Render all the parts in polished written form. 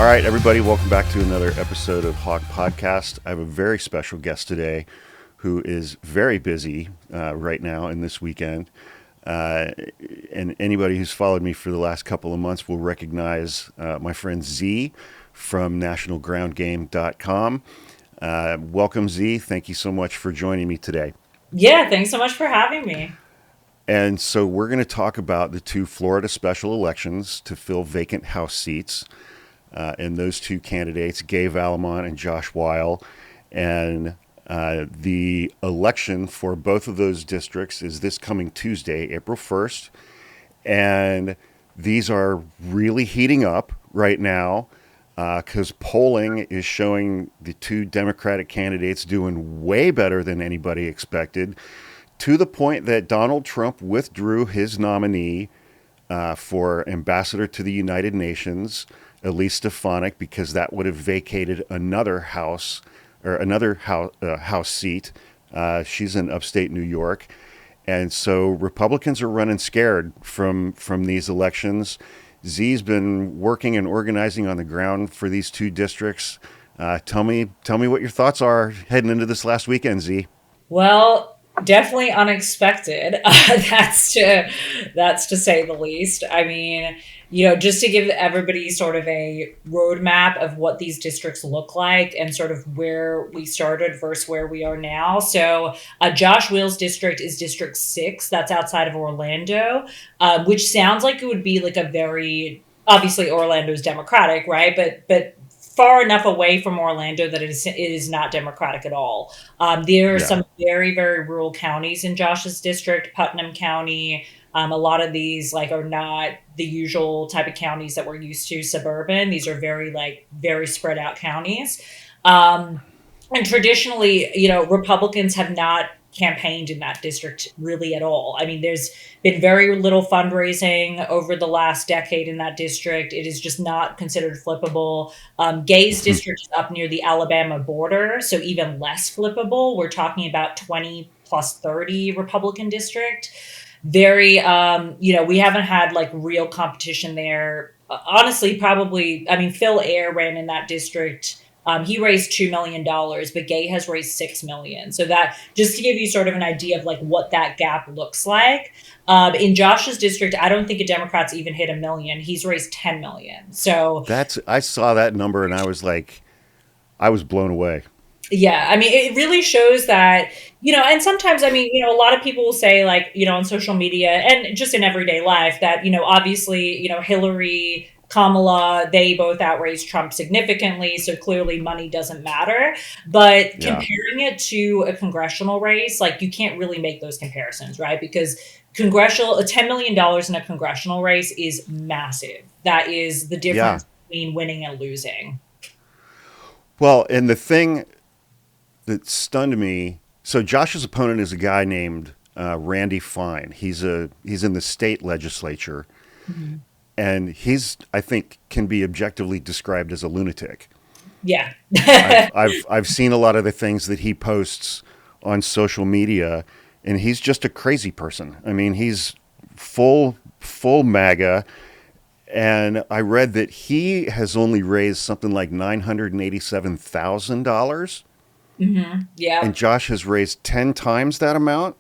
All right, everybody, welcome back to another episode of Hawk Podcast. I have a very special guest today who is very busy right now and this weekend. And anybody who's followed me for the last couple of months will recognize my friend Zee from nationalgroundgame.com. Welcome, Zee. Thank you so much for joining me today. Yeah, thanks so much for having me. And so we're going to talk about the two Florida special elections to fill vacant House seats. And those two candidates, Valamont and Josh Weil. And the election for both of those districts is this coming Tuesday, April 1st. And these are really heating up right now because polling is showing the two Democratic candidates doing way better than anybody expected, to the point that Donald Trump withdrew his nominee for ambassador to the United Nations, Elise Stefanik, because that would have vacated another house house seat. She's in upstate New York. And so Republicans are running scared from these elections. Zee's been working and organizing on the ground for these two districts. Tell me what your thoughts are heading into this last weekend, Zee. Well, definitely unexpected. That's to say the least. I mean, just to give everybody sort of a roadmap of what these districts look like and sort of where we started versus where we are now. So Josh Weil's district is District 6. That's outside of Orlando, which sounds like it would be like a very, obviously Orlando's Democratic, right? But far enough away from Orlando that it is not Democratic at all. There are some very, very rural counties in Josh's district, Putnam County. A lot of these are not the usual type of counties that we're used to, suburban. These are very spread out counties. And traditionally, Republicans have not campaigned in that district really at all. I mean, there's been very little fundraising over the last decade in that district. It is just not considered flippable. Gay's district is up near the Alabama border, so even less flippable. We're talking about 20 plus 30 Republican district. Very, we haven't had real competition there. Honestly, probably, I mean, Phil Ayer ran in that district. He raised $2 million, but Gay has raised $6 million. So that, just to give you sort of an idea of what that gap looks like. In Josh's district, I don't think a Democrat's even hit $1 million. He's raised $10 million. So I saw that number and I was blown away. Yeah, I mean, it really shows that, and sometimes, I mean, a lot of people will say on social media and just in everyday life that, obviously, Hillary, Kamala, they both outraised Trump significantly. So clearly money doesn't matter. But comparing it to a congressional race, you can't really make those comparisons, right? Because $10 million in a congressional race is massive. That is the difference between winning and losing. Well, and the thing that stunned me, so Josh's opponent is a guy named Randy Fine. He's in the state legislature. Mm-hmm. And I think, can be objectively described as a lunatic. Yeah. I've seen a lot of the things that he posts on social media, and he's just a crazy person. I mean, he's full MAGA, and I read that he has only raised something like $987,000. Mm-hmm. Yeah. And Josh has raised 10 times that amount.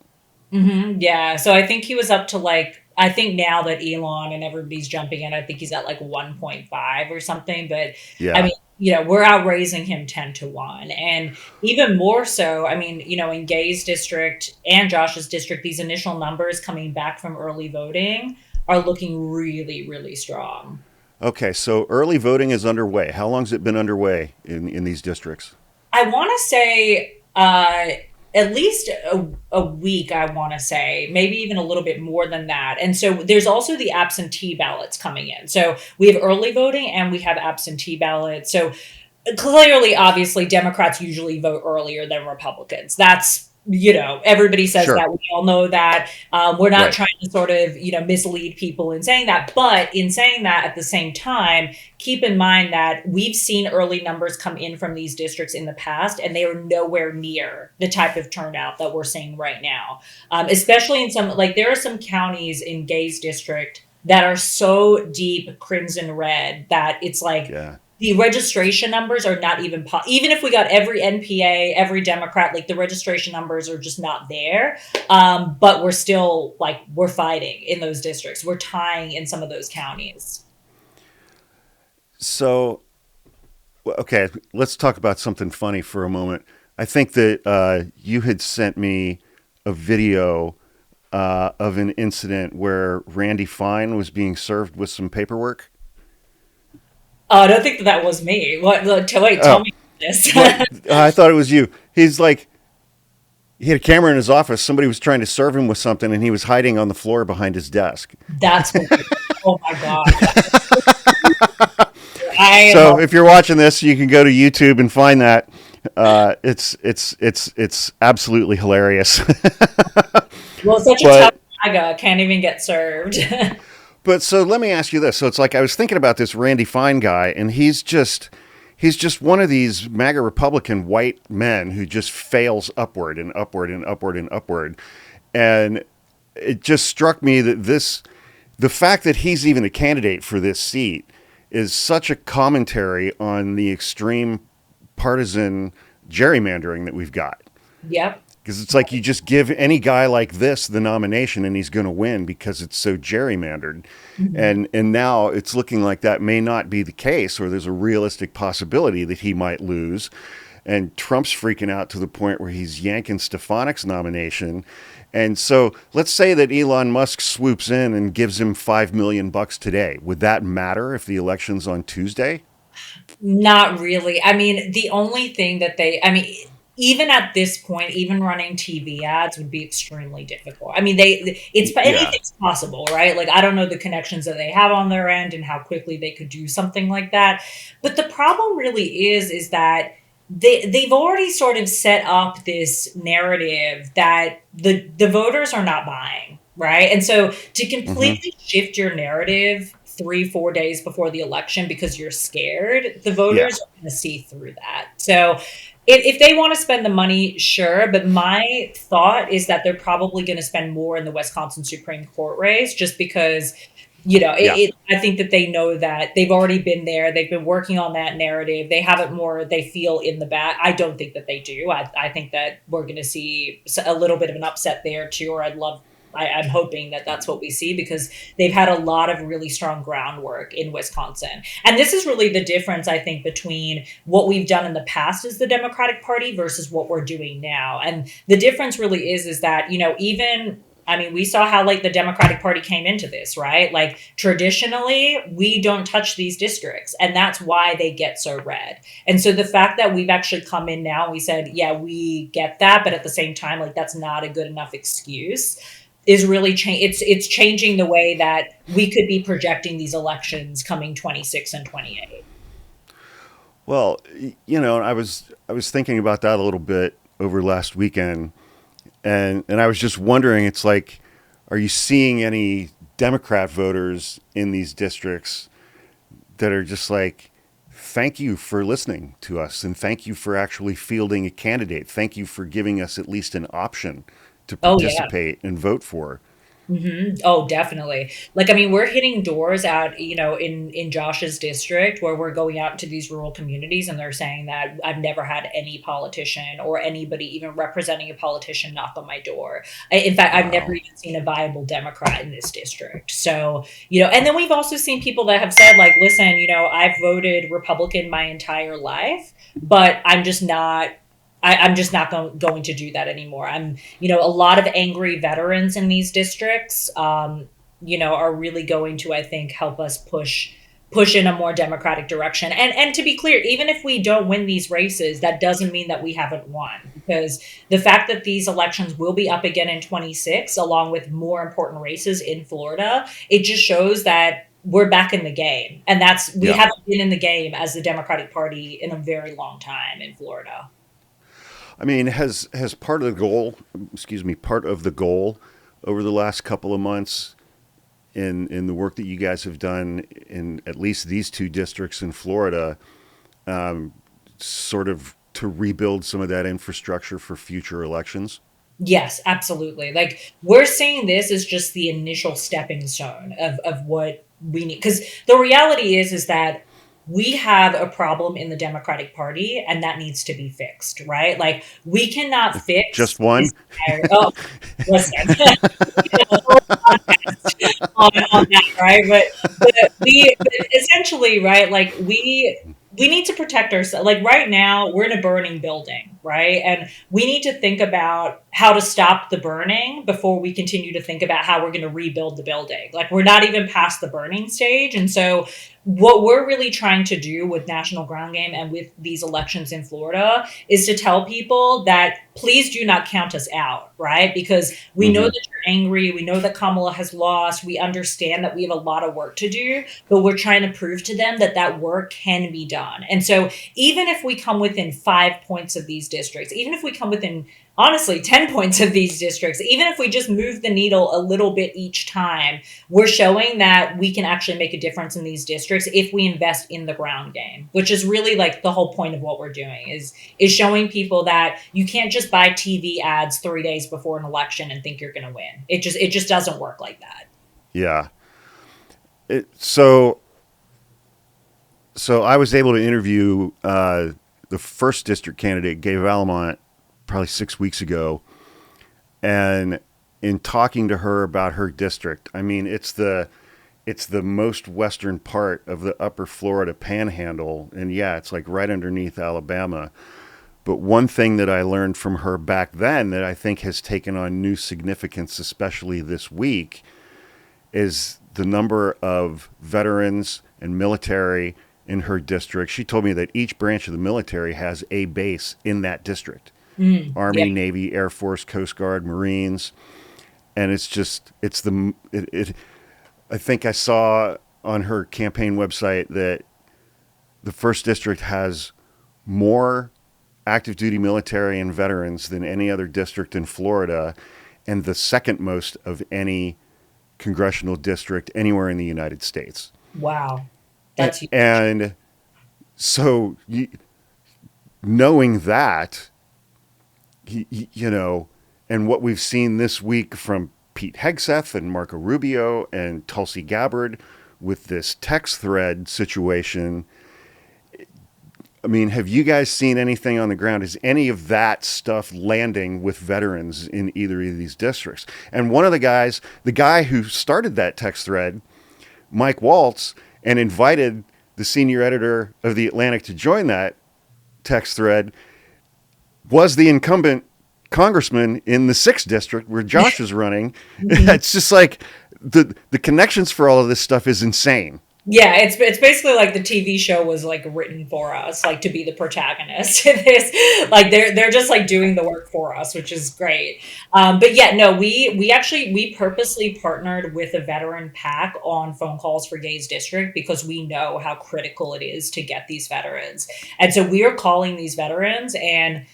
Mm-hmm. Yeah. So I think he was up to I think now that Elon and everybody's jumping in, I think he's at 1.5 or something. But I mean, we're outraising him 10 to 1. And even more so, I mean, in Gay's district and Josh's district, these initial numbers coming back from early voting are looking really, really strong. Okay. So early voting is underway. How long has it been underway in these districts? I want to say at least a week, I want to say, maybe even a little bit more than that. And so there's also the absentee ballots coming in. So we have early voting and we have absentee ballots. So clearly, obviously, Democrats usually vote earlier than Republicans. That's, everybody says that. We all know that. We're not trying to sort of, mislead people in saying that. But in saying that, at the same time, keep in mind that we've seen early numbers come in from these districts in the past, and they are nowhere near the type of turnout that we're seeing right now. Especially in there are some counties in Gay's district that are so deep crimson red that it's the registration numbers are not even even if we got every NPA, every Democrat, like the registration numbers are just not there. But we're still like we're fighting in those districts. We're tying in some of those counties. So, okay, let's talk about something funny for a moment. I think that you had sent me a video of an incident where Randy Fine was being served with some paperwork. I don't think that that was me. What? Wait, tell Oh, me this. well, I thought it was you. He's like, he had a camera in his office. Somebody was trying to serve him with something, and he was hiding on the floor behind his desk. That's hilarious. Oh my god. I So love. if you're watching this, you can go to YouTube and find that. It's absolutely hilarious. Well, such a tough but MAGA can't even get served. but so let me ask you this. So it's like I was thinking about this Randy Fine guy, and he's just one of these MAGA Republican white men who just fails upward and upward and upward and upward. And it just struck me that the fact that he's even a candidate for this seat is such a commentary on the extreme partisan gerrymandering that we've got. Yep. Because it's like you just give any guy like this the nomination and he's going to win because it's so gerrymandered. Mhm. And now it's looking like that may not be the case, or there's a realistic possibility that he might lose. And Trump's freaking out to the point where he's yanking Stefanik's nomination. And so let's say that Elon Musk swoops in and gives him $5 million today. Would that matter if the election's on Tuesday? Not really. I mean, the only thing that I mean, even at this point, even running TV ads would be extremely difficult. I mean, Yeah. anything's possible, right? Like, I don't know the connections that they have on their end and how quickly they could do something like that. But the problem really is that they've already sort of set up this narrative that the voters are not buying, right? And so to Mm-hmm. completely shift your narrative 3, 4 days before the election because you're scared, the Yeah. voters are going to see through that. So if they want to spend the money, sure. But my thought is that they're probably going to spend more in the Wisconsin Supreme Court race just because, Yeah. I think that they know that they've already been there. They've been working on that narrative. They have it more, they feel in the back. I don't think that they do. I think that we're going to see a little bit of an upset there too, or I'm hoping that that's what we see because they've had a lot of really strong groundwork in Wisconsin. And this is really the difference, I think, between what we've done in the past as the Democratic Party versus what we're doing now. And the difference really is that, even I mean, we saw how like the Democratic Party came into this, right? Like traditionally, we don't touch these districts, and that's why they get so red. And so the fact that we've actually come in now and we said, yeah, we get that, but at the same time, like that's not a good enough excuse is really it's changing the way that we could be projecting these elections coming 26 and 28. Well, I was thinking about that a little bit over last weekend, and I was just wondering, it's like, are you seeing any Democrat voters in these districts that are just like, thank you for listening to us, and thank you for actually fielding a candidate. Thank you for giving us at least an option to Oh yeah. participate and vote for. Oh, definitely. Like, I mean, we're hitting doors out, in Josh's district where we're going out into these rural communities and they're saying that I've never had any politician or anybody even representing a politician knock on my door. In fact, I've never Wow. even seen a viable Democrat in this district. So, and then we've also seen people that have said, like, listen, I've voted Republican my entire life, but I'm just not going to do that anymore. A lot of angry veterans in these districts, are really going to, I think, help us push in a more democratic direction. And to be clear, even if we don't win these races, that doesn't mean that we haven't won because the fact that these elections will be up again in 26, along with more important races in Florida, it just shows that we're back in the game. And we Yeah. haven't been in the game as the Democratic Party in a very long time in Florida. I mean, has part of the goal, excuse me, part of the goal over the last couple of months in the work that you guys have done in at least these two districts in Florida, sort of to rebuild some of that infrastructure for future elections? Yes, absolutely. Like we're seeing this as just the initial stepping stone of what we need. Because the reality is that we have a problem in the Democratic Party and that needs to be fixed, right? Like we cannot fix Just one? this entire, oh, listen, on that, right? But essentially, right, like we need to protect ourselves. Like right now, we're in a burning building, right? And we need to think about how to stop the burning before we continue to think about how we're going to rebuild the building. Like we're not even past the burning stage. And so what we're really trying to do with National Ground Game and with these elections in Florida is to tell people that please do not count us out, right? Because we know that you're angry. We know that Kamala has lost. We understand that we have a lot of work to do, but we're trying to prove to them that that work can be done. And so even if we come within 5 points of these districts, even if we come within honestly 10 points of these districts, even if we just move the needle a little bit each time, we're showing that we can actually make a difference in these districts if we invest in the ground game, which is really like the whole point of what we're doing is showing people that you can't just buy TV ads 3 days before an election and think you're going to win. It just doesn't work like that. Yeah. So I was able to interview the first district candidate, Gay Valamont, probably 6 weeks ago. And in talking to her about her district, I mean, it's the most western part of the upper Florida panhandle. And yeah, it's like right underneath Alabama. But one thing that I learned from her back then that I think has taken on new significance, especially this week, is the number of veterans and military in her district. She told me that each branch of the military has a base in that district. Army, Yeah. Navy, Air Force, Coast Guard, Marines. And I think I saw on her campaign website that the first district has more active duty military and veterans than any other district in Florida, and the second most of any congressional district anywhere in the United States. Wow. That's huge. And so knowing that, and what we've seen this week from Pete Hegseth and Marco Rubio and Tulsi Gabbard with this text thread situation, I mean, have you guys seen anything on the ground? Is any of that stuff landing with veterans in either of these districts? And one of the guys, the guy who started that text thread, Mike Waltz, and invited the senior editor of The Atlantic to join that text thread, was the incumbent congressman in the 6th district where Josh is running. It's just like the connections for all of this stuff is insane. Yeah, it's basically like the TV show was like written for us, like to be the protagonist in this. Like they're just like doing the work for us, which is great. But yeah, no, we purposely partnered with a veteran PAC on phone calls for Gays District because we know how critical it is to get these veterans. And so we are calling these veterans, and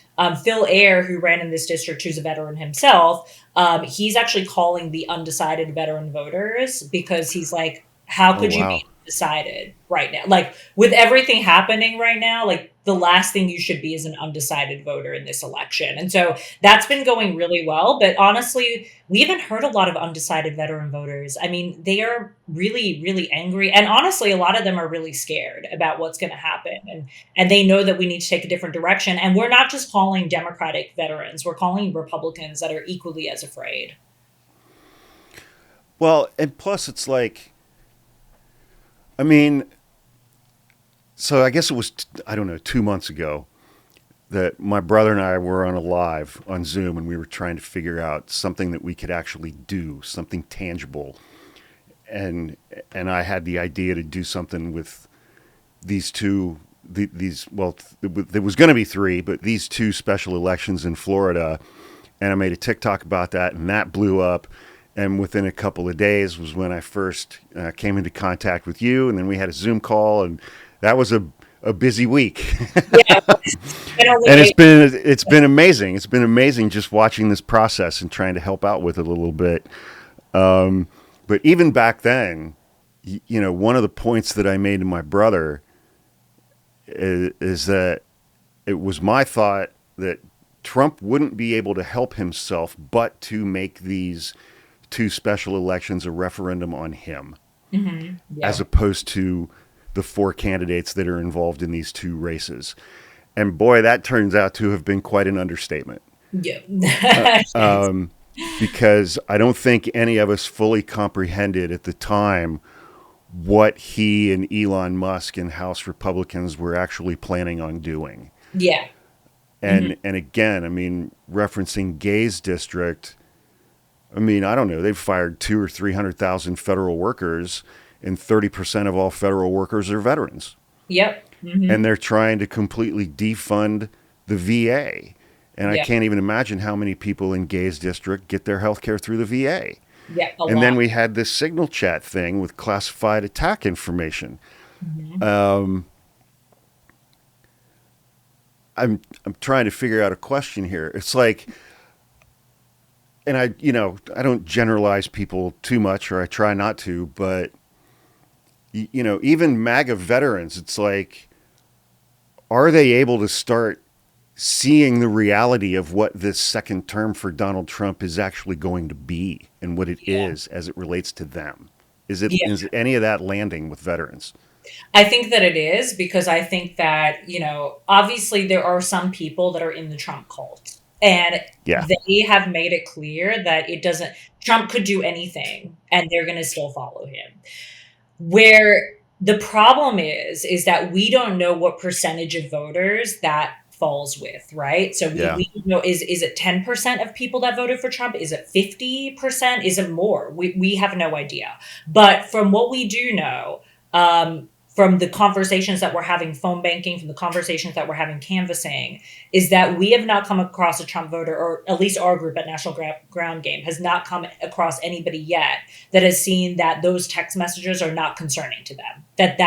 Phil Ayer, who ran in this district, who's a veteran himself, he's actually calling the undecided veteran voters because he's like, how could you be undecided right now? Like with everything happening right now, like the last thing you should be is an undecided voter in this election. And so that's been going really well. But honestly, we haven't heard a lot of undecided veteran voters. I mean, they are really, really angry. And honestly, a lot of them are really scared about what's going to happen. And they know that we need to take a different direction. And we're not just calling Democratic veterans, we're calling Republicans that are equally as afraid. Well, and plus it's like, I mean, so I guess it was, 2 months ago that my brother and I were on a live on Zoom and we were trying to figure out something that we could actually do, something tangible. And I had the idea to do something with these two, there was going to be 3, but these 2 special elections in Florida. And I made a TikTok about that, and that blew up. And within a couple of days was when I first came into contact with you, and then we had a Zoom call, and that was a busy week. Yeah, and it's been amazing. It's been amazing just watching this process and trying to help out with it a little bit. But even back then, one of the points that I made to my brother is that it was my thought that Trump wouldn't be able to help himself but to make these 2 special elections a referendum on him, yeah. as opposed to the 4 candidates that are involved in these 2 races. And boy, that turns out to have been quite an understatement. Yeah. Because I don't think any of us fully comprehended at the time what he and Elon Musk and House Republicans were actually planning on doing. Yeah. And again, I mean, referencing Gay's district, I mean, I don't know, they've fired 200,000 or 300,000 federal workers, and 30% of all federal workers are veterans. Yep. And they're trying to completely defund the VA. And I can't even imagine how many people in Gay's district get their health care through the VA. Yeah, and then we had this signal chat thing with classified attack information. I'm trying to figure out a question here. It's like, and I don't generalize people too much, or I try not to, but even MAGA veterans, it's like, are they able to start seeing the reality of what this second term for Donald Trump is actually going to be and what it is as it relates to them? Is any of that landing with veterans? I think that it is, because I think that, obviously there are some people that are in the Trump cult, and they have made it clear that Trump could do anything and they're going to still follow him. Where the problem is that we don't know what percentage of voters that falls with, right? So we know, is it 10% of people that voted for Trump? Is it 50%? Is it more? We have no idea. But from what we do know, from the conversations that we're having phone banking, from the conversations that we're having canvassing, is that we have not come across a Trump voter, or at least our group at National Ground Game has not come across anybody yet that has seen that those text messages are not concerning to them, that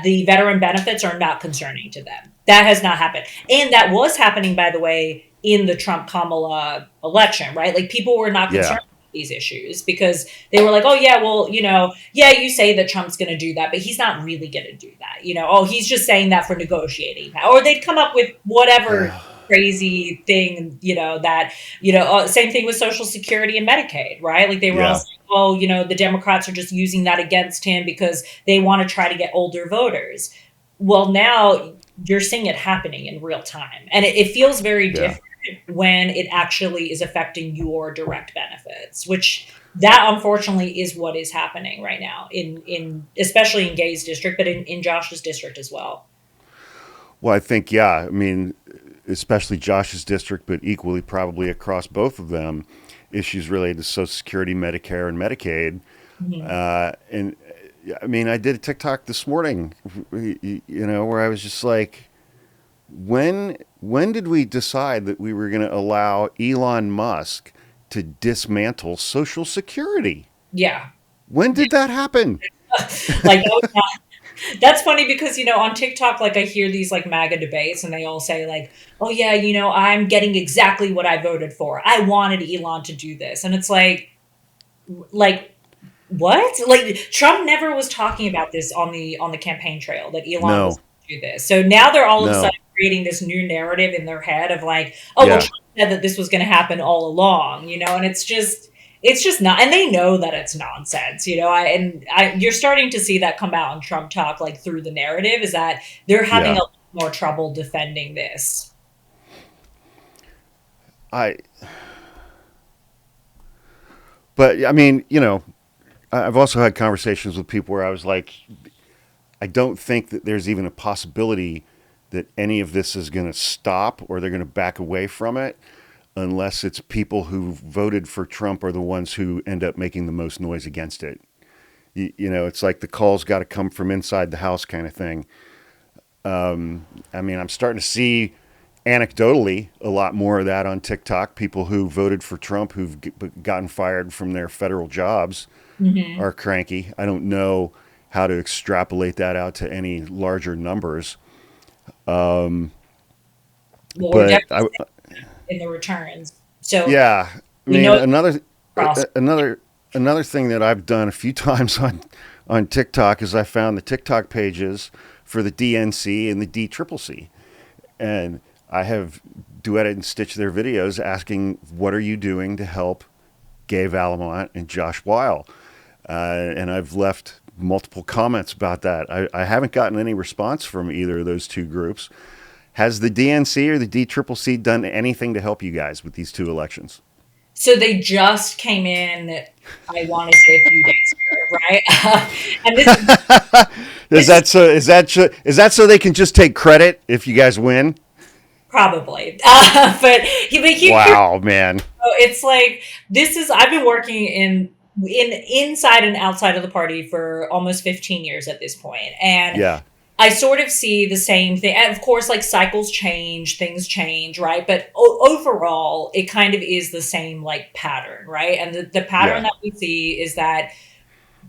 the veteran benefits are not concerning to them. That has not happened. And that was happening, by the way, in the Trump-Kamala election, right? Like, people were not concerned these issues because they were like, oh yeah, well, you say that Trump's going to do that, but he's not really going to do that. He's just saying that for negotiating. Or they'd come up with whatever crazy thing, same thing with Social Security and Medicaid, right? Like, they were all saying, oh, the Democrats are just using that against him because they want to try to get older voters. Well, now you're seeing it happening in real time. And it feels very different when it actually is affecting your direct benefits, which that unfortunately is what is happening right now in especially in Gay's district, but in Josh's district as well. Well, I think, I mean, especially Josh's district, but equally probably across both of them, issues related to Social Security, Medicare, and Medicaid. And I mean, I did a TikTok this morning, where I was just like, when did we decide that we were going to allow Elon Musk to dismantle Social Security? Yeah. When did that happen? That's funny because, on TikTok, like, I hear these like MAGA debates and they all say like, oh yeah, I'm getting exactly what I voted for. I wanted Elon to do this. And it's like, what? Like, Trump never was talking about this on the campaign trail, that Elon was going to do this. So now they're all of a sudden creating this new narrative in their head of like, oh, well, Trump said that this was going to happen all along, and it's just not, and they know that it's nonsense, you're starting to see that come out in Trump talk, like, through the narrative, is that they're having a lot more trouble defending this. But I mean, I've also had conversations with people where I was like, I don't think that there's even a possibility that any of this is going to stop or they're going to back away from it, unless it's people who voted for Trump are the ones who end up making the most noise against it. It's like the call's got to come from inside the house kind of thing. I mean, I'm starting to see anecdotally a lot more of that on TikTok. People who voted for Trump who've gotten fired from their federal jobs are cranky. I don't know how to extrapolate that out to any larger numbers. Well, we're definitely in the returns. So I mean, another thing that I've done a few times on TikTok is I found the TikTok pages for the DNC and the DCCC, and I have duetted and stitched their videos asking, what are you doing to help Gay Valamont and Josh Weil? And I've left multiple comments about that. I haven't gotten any response from either of those two groups. Has the DNC or the DCCC done anything to help you guys with these two elections? So they just came in, I want to say a few days ago, right? And Is that so they can just take credit if you guys win? probably, but Wow, man. it's like I've been working in inside and outside of the party for almost 15 years at this point, and Yeah. I sort of see the same thing. And of course, like cycles change, things change, right? But overall, it kind of is the same like pattern, right? And the pattern that we see is that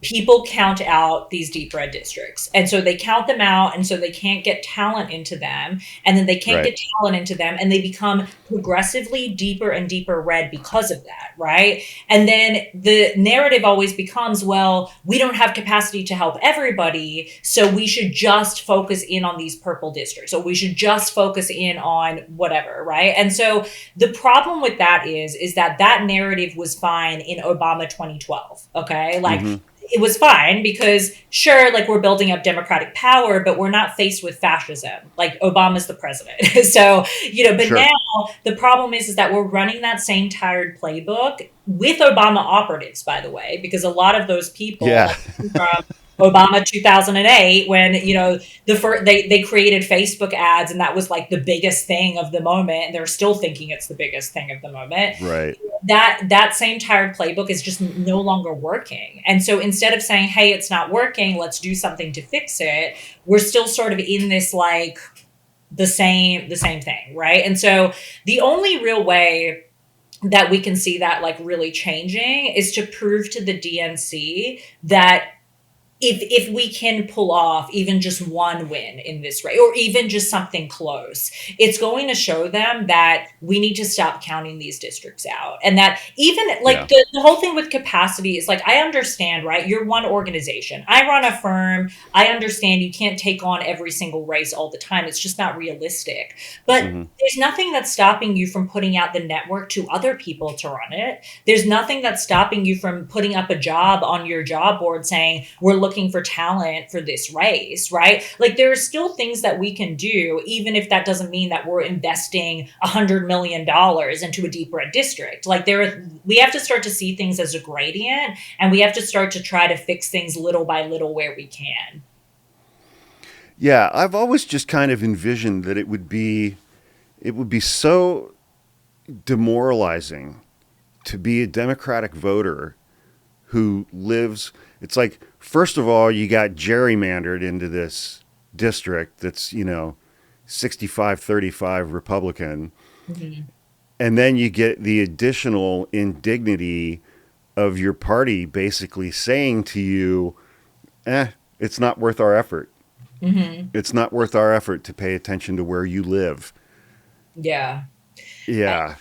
people count out these deep red districts. And so they count them out. And so they can't get talent into them. And then they can't get talent into them. And they become progressively deeper and deeper red because of that. Right. And then the narrative always becomes, well, we don't have capacity to help everybody. So we should just focus in on these purple districts. Or we should just focus in on whatever. Right. And so the problem with that is that narrative was fine in Obama 2012. Okay. Like, it was fine because sure, like we're building up democratic power, but we're not faced with fascism. Like Obama's the president. So, but now the problem is that we're running that same tired playbook with Obama operatives, by the way, because a lot of those people from Obama 2008, when they created Facebook ads, and that was like the biggest thing of the moment, and they're still thinking it's the biggest thing of the moment. Right. That same tired playbook is just no longer working. And so instead of saying, hey, it's not working, let's do something to fix it, we're still sort of in this like the same thing, right? And so the only real way that we can see that like really changing is to prove to the DNC that if we can pull off even just one win in this race, or even just something close, it's going to show them that we need to stop counting these districts out. And that even like the whole thing with capacity is like, I understand, right? You're one organization. I run a firm. I understand you can't take on every single race all the time. It's just not realistic. But there's nothing that's stopping you from putting out the network to other people to run it. There's nothing that's stopping you from putting up a job on your job board saying, we're looking for talent for this race, right? Like there are still things that we can do, even if that doesn't mean that we're investing $100 million into a deep red district. Like we have to start to see things as a gradient, and we have to start to try to fix things little by little where we can. Yeah, I've always just kind of envisioned that it would be so demoralizing to be a Democratic voter who lives. It's like, first of all, you got gerrymandered into this district that's, 65-35 Republican. And then you get the additional indignity of your party basically saying to you, it's not worth our effort. It's not worth our effort to pay attention to where you live. Yeah. Yeah.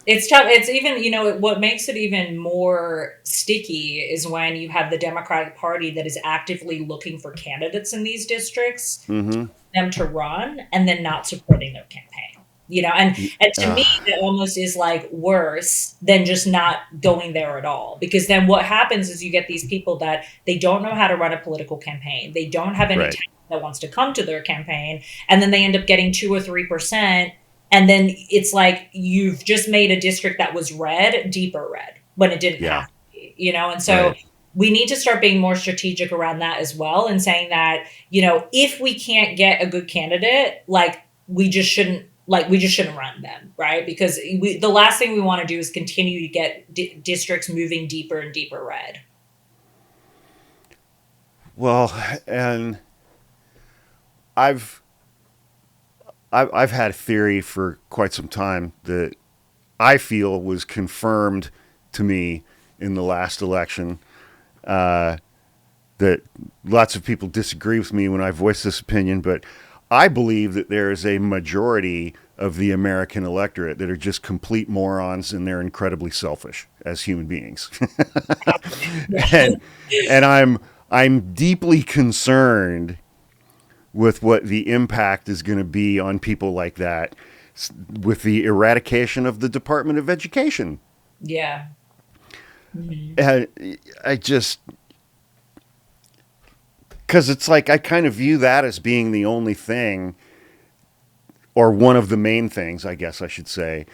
It's tough. It's even, what makes it even more sticky is when you have the Democratic Party that is actively looking for candidates in these districts, them to run, and then not supporting their campaign. And to me, that almost is like worse than just not going there at all. Because then what happens is you get these people that they don't know how to run a political campaign. They don't have any talent that wants to come to their campaign. And then they end up getting 2 or 3%. And then it's like you've just made a district that was red, deeper red, when it didn't have to be, And so we need to start being more strategic around that as well, and saying that, if we can't get a good candidate, like we just shouldn't run them, right? Because the last thing we want to do is continue to get districts moving deeper and deeper red. Well, and I've had a theory for quite some time that I feel was confirmed to me in the last election, that lots of people disagree with me when I voice this opinion, but I believe that there is a majority of the American electorate that are just complete morons, and they're incredibly selfish as human beings. and I'm deeply concerned with what the impact is going to be on people like that with the eradication of the Department of Education. Yeah. And I just, Because it's like I kind of view that as being the only thing, or one of the main things, I guess I should say,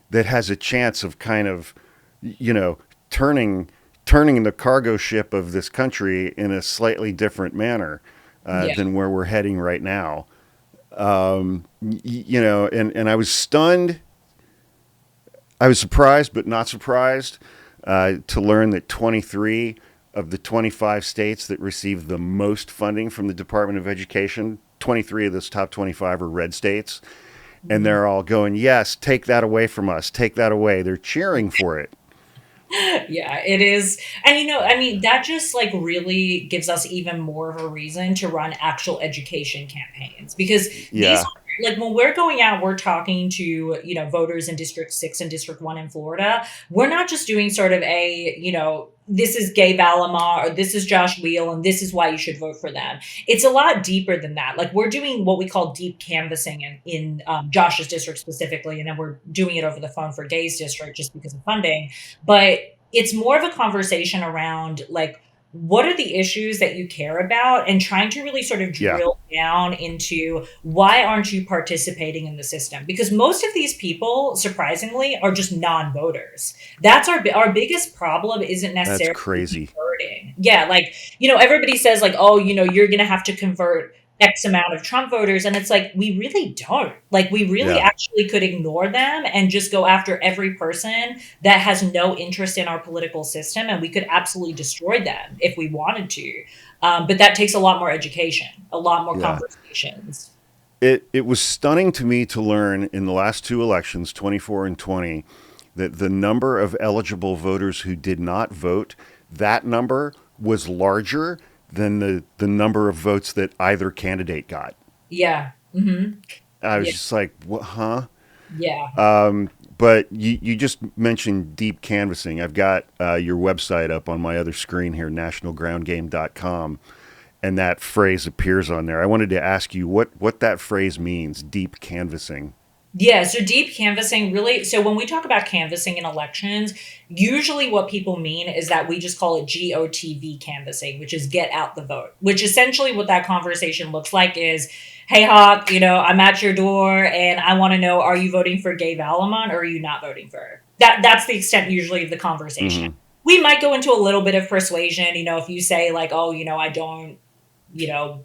that has a chance of kind of, you know, turning the cargo ship of this country in a slightly different manner Yeah. than where we're heading right now. You know, and I was stunned. I was surprised, but not surprised, to learn that 23 of the 25 states that receive the most funding from the Department of Education, 23 of those top 25 are red states. And Mhm. they're all going, yes, take that away from us. Take that away. They're cheering for it. Yeah, it is. And I mean, that just like really gives us even more of a reason to run actual education campaigns because these Yeah, like when we're going out, we're talking to, voters in District 6 and District 1 in Florida. We're not just doing sort of this is gay Valamont or this is Josh Weil and this is why you should vote for them. It's a lot deeper than that. Like we're doing what we call deep canvassing in Josh's district specifically, and then we're doing it over the phone for Gay's district just because of funding. But it's more of a conversation around like what are the issues that you care about and trying to really sort of yeah, drill down into why aren't you participating in the system, because most of these people surprisingly are just non-voters. That's our biggest problem isn't that's necessarily crazy. converting. Yeah, like everybody says like, oh, you're gonna have to convert X amount of Trump voters. And it's like, we really don't. Like, we really Yeah, actually could ignore them and just go after every person that has no interest in our political system. And we could absolutely destroy them if we wanted to. But that takes a lot more education, a lot more yeah. conversations. It was stunning to me to learn in the last two elections, 24 and 20, that the number of eligible voters who did not vote, that number was larger than the number of votes that either candidate got. Yeah. Hmm. I was Yeah. just like, what, huh? Yeah. But you just mentioned deep canvassing. I've got your website up on my other screen here, nationalgroundgame.com, and that phrase appears on there. I wanted to ask you what that phrase means, deep canvassing. Yeah, so deep canvassing really, so when we talk about canvassing in elections, usually what people mean is that we just call it GOTV canvassing, which is get out the vote, which essentially what that conversation looks like is, hey, Hawk, I'm at your door and I want to know, are you voting for gay Valamont or are you not voting for her? That's the extent usually of the conversation. Mm-hmm. We might go into a little bit of persuasion, if you say like, oh, I don't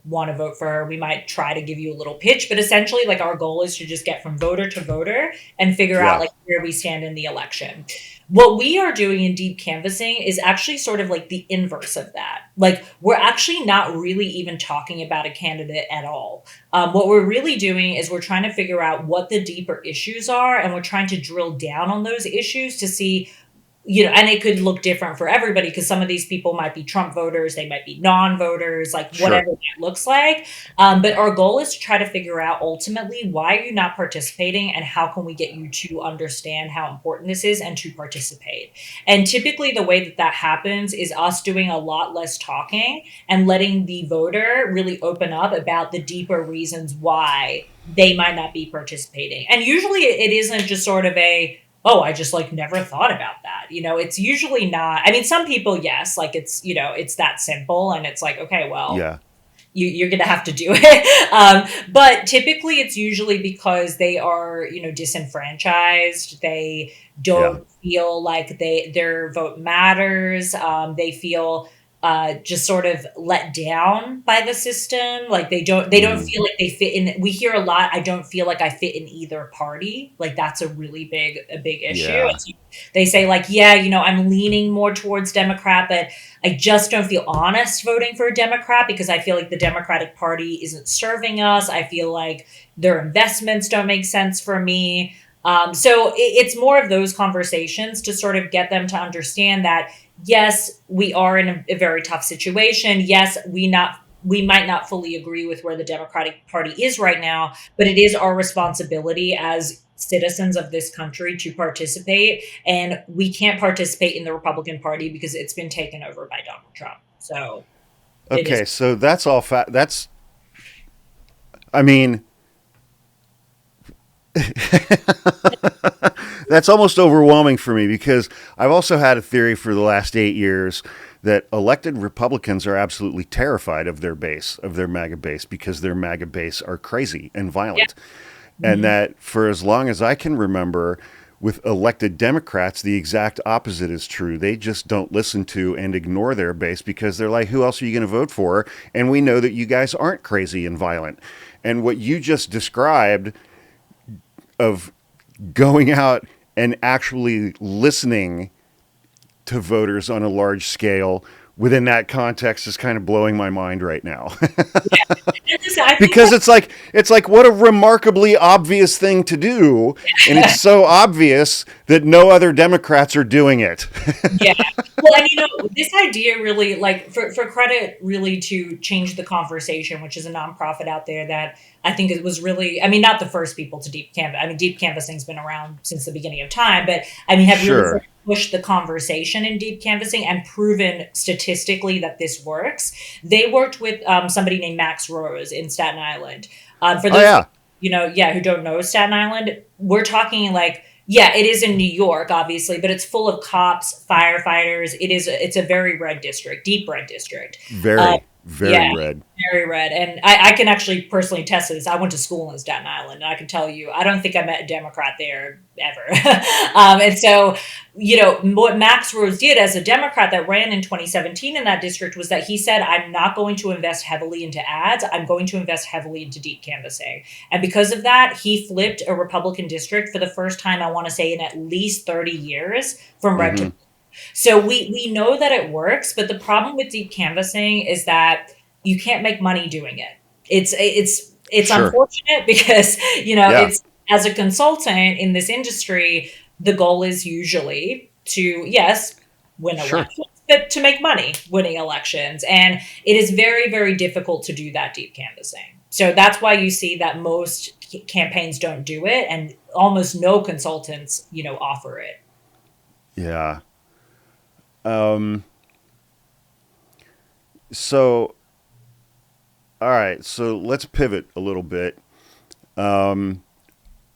want to vote for her, we might try to give you a little pitch. But essentially, like our goal is to just get from voter to voter and figure out Yeah. like where we stand in the election. What we are doing in deep canvassing is actually sort of like the inverse of that. Like we're actually not really even talking about a candidate at all. What we're really doing is we're trying to figure out what the deeper issues are, and we're trying to drill down on those issues to see, and it could look different for everybody because some of these people might be Trump voters, they might be non-voters, like Sure. whatever that looks like. But our goal is to try to figure out ultimately why are you not participating and how can we get you to understand how important this is and to participate. And typically the way that happens is us doing a lot less talking and letting the voter really open up about the deeper reasons why they might not be participating. And usually it isn't just sort of oh, I just like never thought about that. It's usually not. I mean, some people, yes, like it's that simple and it's like, okay, well, Yeah. you're going to have to do it. But typically it's usually because they are, disenfranchised. They Yeah. don't feel like their vote matters. They feel just sort of let down by the system. Like they don't Mm-hmm. feel like they fit in. We hear a lot, I don't feel like I fit in either party. Like that's a really big issue. Yeah. They say like, yeah, I'm leaning more towards Democrat, but I just don't feel honest voting for a Democrat because I feel like the Democratic Party isn't serving us. I feel like their investments don't make sense for me. So it's more of those conversations to sort of get them to understand that, yes, we are in a very tough situation. Yes, we might not fully agree with where the Democratic Party is right now, but it is our responsibility as citizens of this country to participate. And we can't participate in the Republican Party because it's been taken over by Donald Trump. So it is. Okay, so that's all that's I mean, that's almost overwhelming for me because I've also had a theory for the last 8 years that elected Republicans are absolutely terrified of their base, of their MAGA base, because their MAGA base are crazy and Yeah. violent. And Mhm. that for as long as I can remember, with elected Democrats, the exact opposite is true. They just don't listen to and ignore their base because they're like, who else are you going to vote for? And we know that you guys aren't crazy and violent. And what you just described of going out and actually listening to voters on a large scale within that context is kind of blowing my mind right now. And listen, I think Because it's like what a remarkably obvious thing to do, and it's so obvious that no other Democrats are doing it. yeah. Well, and this idea really, like, for credit really to change the conversation, which is a nonprofit out there that I think it was really, I mean, not the first people to deep canvass. I mean, deep canvassing's been around since the beginning of time, but I mean, have really sort Sure. of pushed the conversation in deep canvassing and proven statistically that this works. They worked with somebody named Max Rose in Staten Island. For Oh those, yeah. who don't know Staten Island, we're talking like, yeah, it is in New York, obviously, but it's full of cops, firefighters. It's a very red district, deep red district. Uh, Very, very yeah, red. very red. And I can actually personally attest to this. I went to school in Staten Island, and I can tell you, I don't think I met a Democrat there ever. And so, what Max Rose did as a Democrat that ran in 2017 in that district was that he said, I'm not going to invest heavily into ads. I'm going to invest heavily into deep canvassing. And because of that, he flipped a Republican district for the first time, I want to say, in at least 30 years from red to Mm-hmm. blue. So we know that it works, but the problem with deep canvassing is that you can't make money doing it. It's Sure. unfortunate because Yeah. it's, as a consultant in this industry, the goal is usually to, yes, win Sure. elections, but to make money winning elections, and it is very, very difficult to do that deep canvassing. So that's why you see that most campaigns don't do it, and almost no consultants offer it. Yeah. Um. So, all right. So let's pivot a little bit. Um.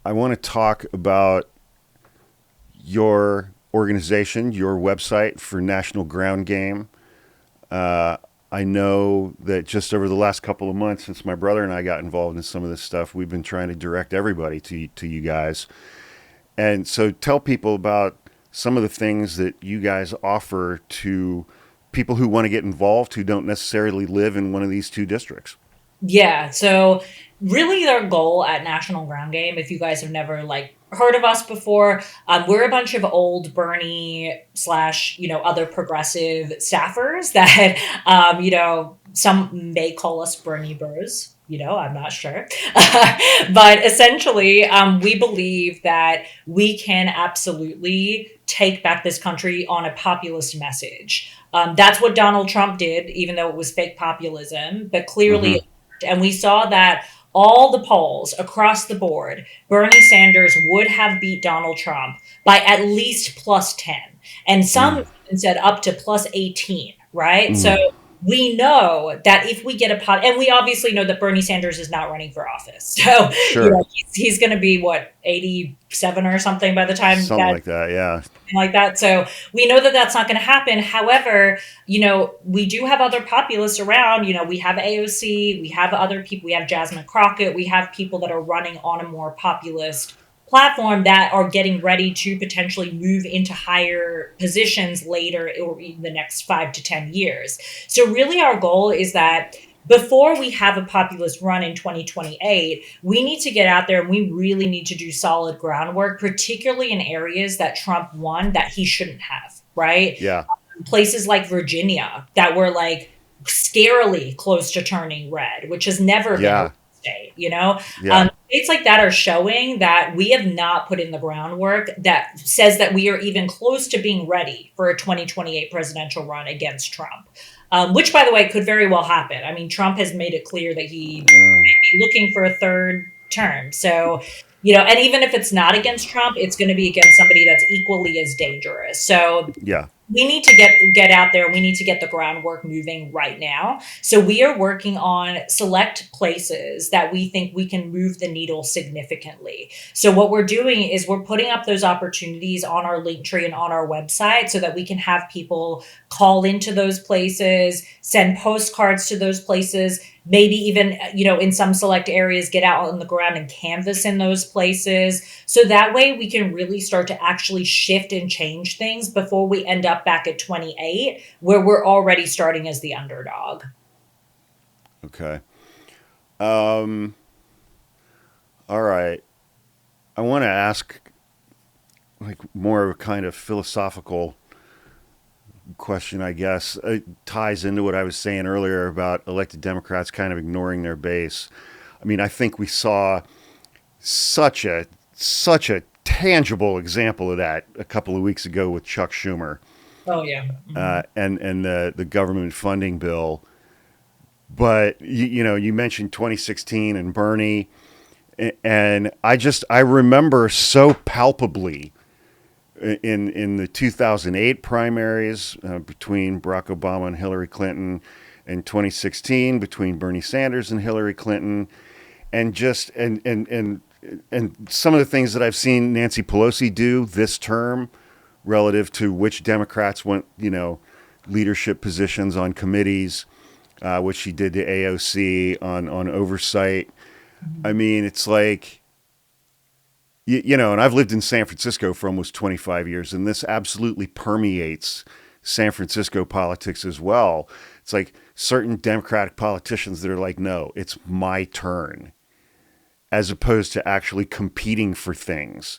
I want to talk about your organization, your website for National Ground Game. Uh, I know that just over the last couple of months, since my brother and I got involved in some of this stuff, we've been trying to direct everybody to you guys. And so, tell people about some of the things that you guys offer to people who want to get involved who don't necessarily live in one of these two districts. Yeah. So really our goal at National Ground Game, if you guys have never like heard of us before, we're a bunch of old Bernie slash, other progressive staffers that, some may call us Bernie Bros. I'm not sure. But essentially, we believe that we can absolutely take back this country on a populist message. That's what Donald Trump did, even though it was fake populism, but clearly Mm-hmm. it worked. And we saw that all the polls across the board, Bernie Sanders would have beat Donald Trump by at least plus 10. And some even said up to plus 18, right? So Mm-hmm. we know that if we get and we obviously know that Bernie Sanders is not running for office. So, Sure. he's going to be what, 87 or something by the time Something that, like that. Yeah. something like that. So we know that that's not going to happen. However, we do have other populists around. We have AOC, we have other people, we have Jasmine Crockett, we have people that are running on a more populist platform that are getting ready to potentially move into higher positions later or in the next 5 to 10 years. So really our goal is that before we have a populist run in 2028, we need to get out there and we really need to do solid groundwork, particularly in areas that Trump won that he shouldn't have, right? Yeah. Places like Virginia that were like scarily close to turning red, which has never been a Yeah. red state. Yeah. States like that are showing that we have not put in the groundwork that says that we are even close to being ready for a 2028 presidential run against Trump. Which, by the way, could very well happen. I mean, Trump has made it clear that he may be looking for a third term. So, and even if it's not against Trump, it's going to be against somebody that's equally as dangerous. So Yeah. we need to get out there. We need to get the groundwork moving right now. So we are working on select places that we think we can move the needle significantly. So what we're doing is we're putting up those opportunities on our link tree and on our website so that we can have people call into those places, send postcards to those places, maybe even, in some select areas, get out on the ground and canvas in those places. So that way we can really start to actually shift and change things before we end up back at 28, where we're already starting as the underdog. Okay. All right. I want to ask like more of a kind of philosophical question, I guess. It ties into what I was saying earlier about elected Democrats kind of ignoring their base. I mean, I think we saw such a tangible example of that a couple of weeks ago with Chuck Schumer, Oh yeah. Mm-hmm. and the government funding bill. But you mentioned 2016 and Bernie, and I remember so palpably in the 2008 primaries between Barack Obama and Hillary Clinton, and 2016 between Bernie Sanders and Hillary Clinton, and just and some of the things that I've seen Nancy Pelosi do this term relative to which Democrats went, leadership positions on committees, which she did to AOC on oversight. I mean, it's like, and I've lived in San Francisco for almost 25 years, and this absolutely permeates San Francisco politics as well. It's like certain Democratic politicians that are like, no, it's my turn, as opposed to actually competing for things.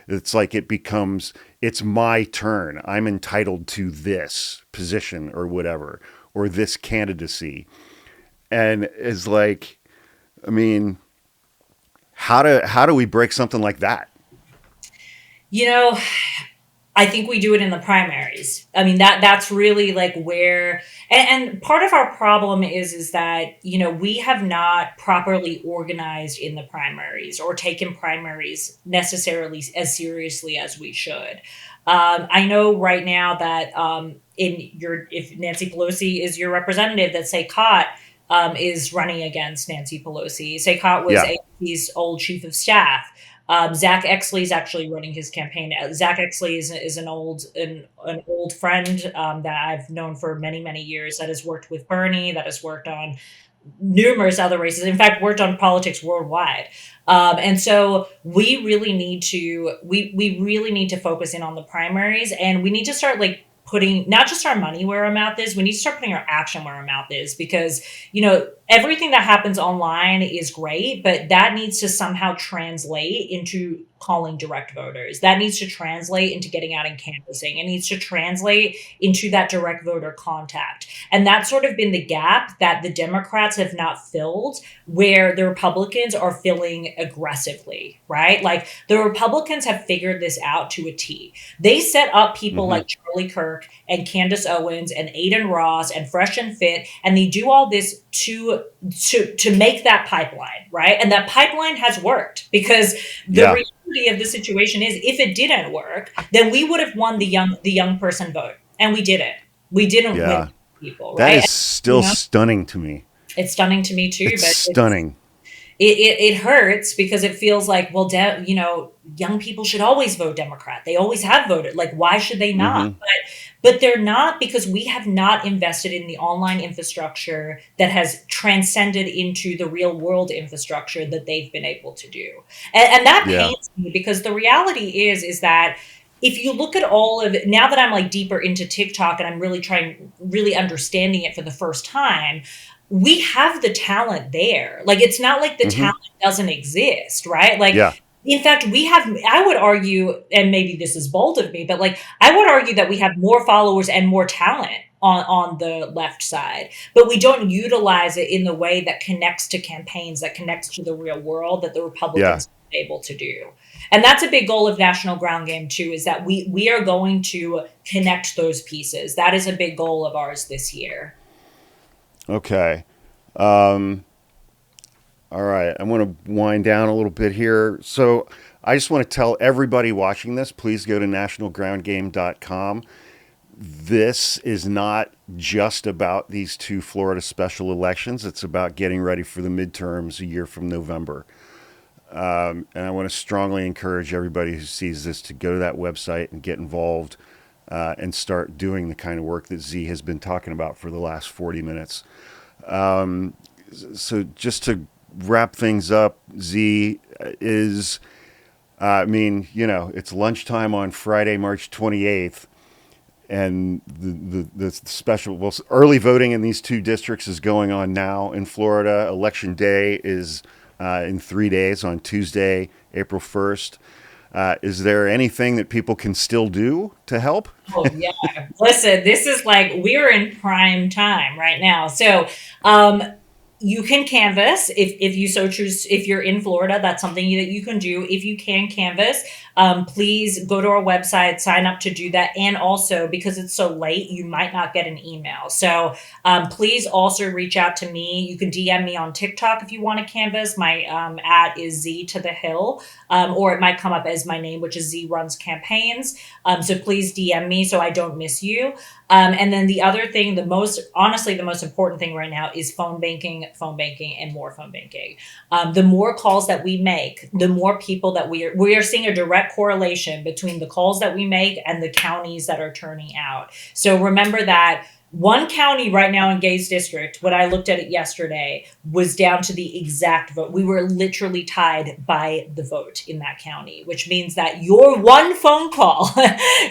It's like it's my turn. I'm entitled to this position or whatever, or this candidacy. And it's like, I mean, how do we break something like that? I think we do it in the primaries. I mean, that's really like where, and part of our problem is that, we have not properly organized in the primaries or taken primaries necessarily as seriously as we should. I know right now that if Nancy Pelosi is your representative, that Saycott is running against Nancy Pelosi. Saycott was Yeah. AOC's old chief of staff. Zach Exley is actually running his campaign. Zach Exley is an old friend that I've known for many, many years, that has worked with Bernie, that has worked on numerous other races. In fact, worked on politics worldwide. And so we really need to focus in on the primaries, and we need to start like putting not just our money where our mouth is, we need to start putting our action where our mouth is, because, everything that happens online is great, but that needs to somehow translate into calling direct voters. That needs to translate into getting out and canvassing. It needs to translate into that direct voter contact. And that's sort of been the gap that the Democrats have not filled, where the Republicans are filling aggressively, right? Like the Republicans have figured this out to a T. They set up people like Charlie Kirk and Candace Owens and Aiden Ross and Fresh and Fit, and they do all this to make that pipeline, right? And that pipeline has worked, because the reality of the situation is, if it didn't work, then we would have won the young person vote, and we didn't. We didn't win people, right? That is still stunning to me. It's stunning to me too. It's but stunning. It hurts, because it feels like, well, young people should always vote Democrat. They always have voted. Like, why should they not? But they're not, because we have not invested in the online infrastructure that has transcended into the real world infrastructure that they've been able to do. And that pains me, because the reality is that if you look at all of it, now that I'm like deeper into TikTok and I'm really understanding it for the first time, we have the talent there. Like, it's not like the talent doesn't exist, right? Like, in fact, I would argue, and maybe this is bold of me, but like, I would argue that we have more followers and more talent on the left side, but we don't utilize it in the way that connects to campaigns, that connects to the real world, that the Republicans are able to do. And that's a big goal of National Ground Game too, is that we are going to connect those pieces. That is a big goal of ours this year. Okay. All right. I'm going to wind down a little bit here. So I just want to tell everybody watching this, please go to nationalgroundgame.com. this is not just about these two Florida special elections. It's about getting ready for the midterms a year from November. And I want to strongly encourage everybody who sees this to go to that website and get involved and start doing the kind of work that Zee has been talking about for the last 40 minutes. So just to wrap things up, Zee is, it's lunchtime on Friday, March 28th. And the special, early voting in these two districts is going on now in Florida. Election day is in 3 days on Tuesday, April 1st. Is there anything that people can still do to help? Oh, yeah. Listen, this is like, we're in prime time right now. So, you can canvass if you so choose. If you're in Florida, that's something that you can do. If you can canvass, please go to our website, sign up to do that. And also, because it's so late, you might not get an email. So please also reach out to me. You can DM me on TikTok if you want to canvass. My at is Z to the Hill, or it might come up as my name, which is Z Runs Campaigns. So please DM me so I don't miss you. And then the other thing, the most important thing right now is phone banking, and more phone banking. The more calls that we make, the more people that we are seeing a direct correlation between the calls that we make and the counties that are turning out. So remember that one county right now in Gay's district, when I looked at it yesterday, was down to the exact vote. We were literally tied by the vote in that county, which means that your one phone call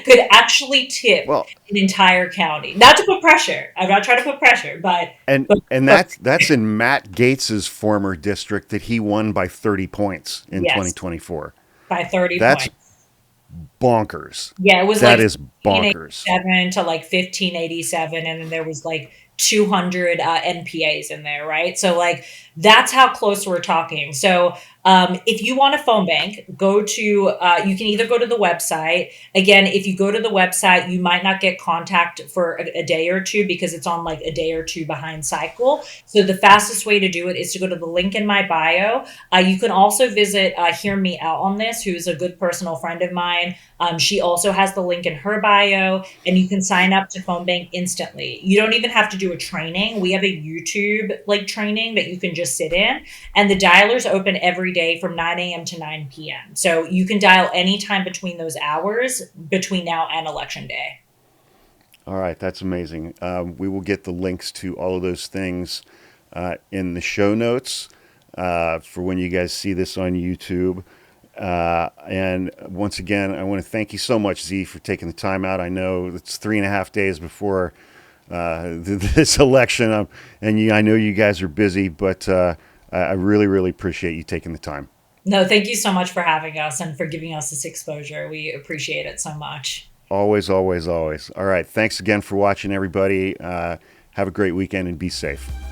could actually tip an entire county. Not to put pressure. I'm not trying to put pressure, but that's in Matt Gaetz's former district that he won by 30 points in 2024. By 30 points. Bonkers. Yeah, it was that is bonkers. 1587 to like 1587, and then there was like 200 NPAs in there, right? So like that's how close we're talking. So if you want a phone bank, go to you can either go to the website. Again, if you go to the website, you might not get contact for a day or two because it's on like a day or two behind cycle. So the fastest way to do it is to go to the link in my bio. You can also visit Hear Me Out on This, who's a good personal friend of mine. She also has the link in her bio, and you can sign up to phone bank instantly. You don't even have to do a training. We have a YouTube like training that you can just sit in, and the dialers open every day from 9 a.m. to 9 p.m. So you can dial anytime between those hours between now and election day. All right, that's amazing. We will get the links to all of those things in the show notes for when you guys see this on YouTube. And once again, I want to thank you so much, Zee, for taking the time out. I know it's 3.5 days before this election, and I know you guys are busy, but I really, really appreciate you taking the time. No, thank you so much for having us and for giving us this exposure. We appreciate it so much. Always, always, always. All right. Thanks again for watching, everybody. Have a great weekend and be safe.